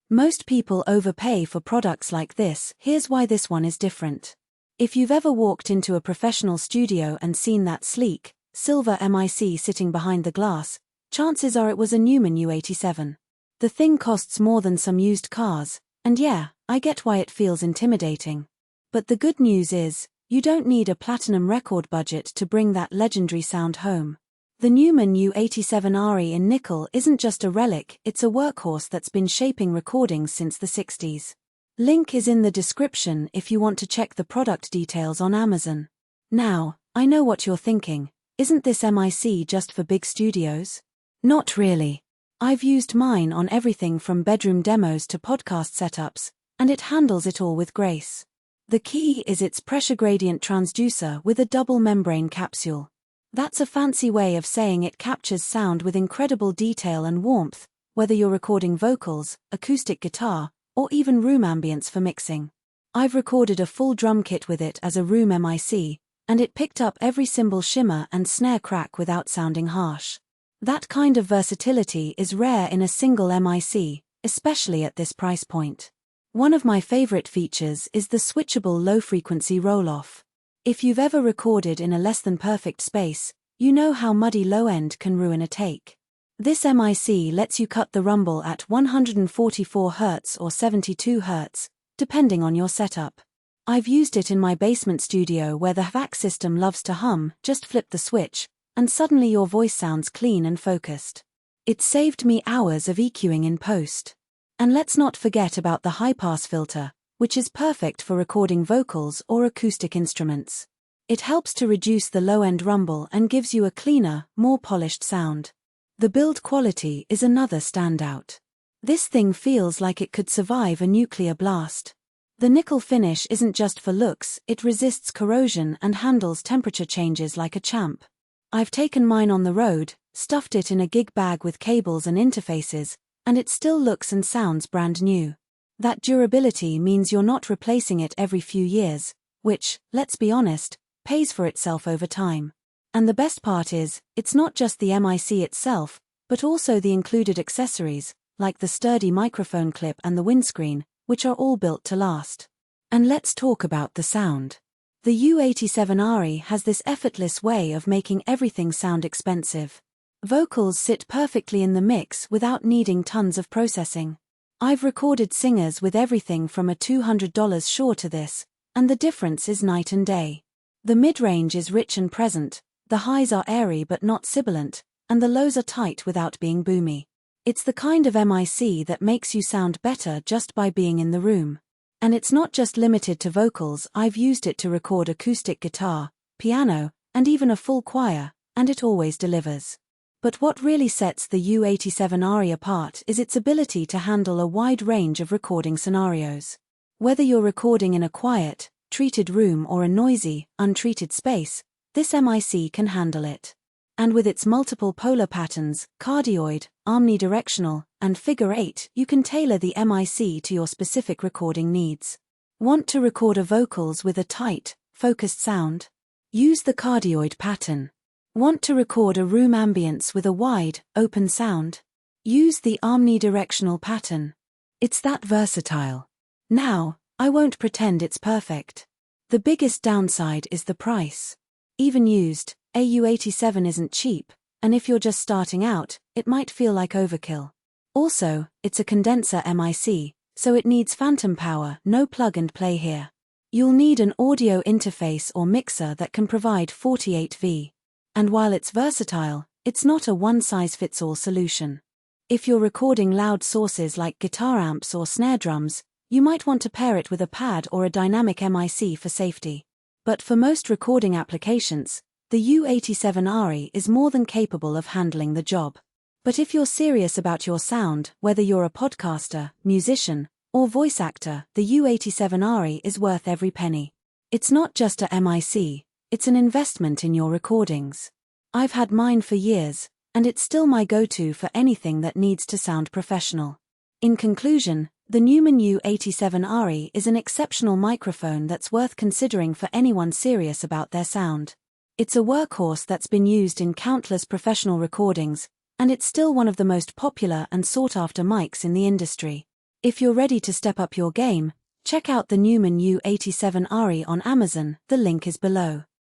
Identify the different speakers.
Speaker 1: Most people overpay for products like this. Here's why this one is different. If you've ever walked into a professional studio and seen that sleek, silver mic sitting behind the glass, chances are it was a Neumann U87. The thing costs more than some used cars, and yeah, I get why it feels intimidating. But the good news is, you don't need a platinum record budget to bring that legendary sound home. The Neumann U87RE in nickel isn't just a relic, it's a workhorse that's been shaping recordings since the 60s. Link is in the description if you want to check the product details on Amazon. Now, I know what you're thinking, isn't this mic just for big studios? Not really. I've used mine on everything from bedroom demos to podcast setups, and it handles it all with grace. The key is its pressure gradient transducer with a double membrane capsule. That's a fancy way of saying it captures sound with incredible detail and warmth, whether you're recording vocals, acoustic guitar, or even room ambience for mixing. I've recorded a full drum kit with it as a room mic, and it picked up every cymbal shimmer and snare crack without sounding harsh. That kind of versatility is rare in a single mic, especially at this price point. One of my favorite features is the switchable low-frequency roll-off. If you've ever recorded in a less-than-perfect space, you know how muddy low-end can ruin a take. This mic lets you cut the rumble at 144 Hz or 72 Hz, depending on your setup. I've used it in my basement studio where the HVAC system loves to hum. Just flip the switch, and suddenly your voice sounds clean and focused. It saved me hours of EQing in post. And let's not forget about the high-pass filter, which is perfect for recording vocals or acoustic instruments. It helps to reduce the low-end rumble and gives you a cleaner, more polished sound. The build quality is another standout. This thing feels like it could survive a nuclear blast. The nickel finish isn't just for looks, it resists corrosion and handles temperature changes like a champ. I've taken mine on the road, stuffed it in a gig bag with cables and interfaces, and it still looks and sounds brand new. That durability means you're not replacing it every few years, which, let's be honest, pays for itself over time. And the best part is, it's not just the mic itself, but also the included accessories, like the sturdy microphone clip and the windscreen, which are all built to last. And let's talk about the sound. The U87RE has this effortless way of making everything sound expensive. Vocals sit perfectly in the mix without needing tons of processing. I've recorded singers with everything from a $200 Shure to this, and the difference is night and day. The mid-range is rich and present, the highs are airy but not sibilant, and the lows are tight without being boomy. It's the kind of mic that makes you sound better just by being in the room. And it's not just limited to vocals. I've used it to record acoustic guitar, piano, and even a full choir, and it always delivers. But what really sets the U87RE apart is its ability to handle a wide range of recording scenarios. Whether you're recording in a quiet, treated room or a noisy, untreated space, this mic can handle it. And with its multiple polar patterns, cardioid, omnidirectional, and figure 8, you can tailor the mic to your specific recording needs. Want to record vocals with a tight, focused sound? Use the cardioid pattern. Want to record a room ambience with a wide, open sound? Use the omnidirectional pattern. It's that versatile. Now, I won't pretend it's perfect. The biggest downside is the price. Even used, a U87 isn't cheap, and if you're just starting out, it might feel like overkill. Also, it's a condenser mic, so it needs phantom power, no plug and play here. You'll need an audio interface or mixer that can provide 48V. And while it's versatile, it's not a one-size-fits-all solution. If you're recording loud sources like guitar amps or snare drums, you might want to pair it with a pad or a dynamic mic for safety. But for most recording applications, the U87RE is more than capable of handling the job. But if you're serious about your sound, whether you're a podcaster, musician, or voice actor, the U87RE is worth every penny. It's not just a mic, it's an investment in your recordings. I've had mine for years, and it's still my go-to for anything that needs to sound professional. In conclusion, the Neumann U87RE is an exceptional microphone that's worth considering for anyone serious about their sound. It's a workhorse that's been used in countless professional recordings, and it's still one of the most popular and sought-after mics in the industry. If you're ready to step up your game, check out the Neumann U87RE on Amazon, the link is below.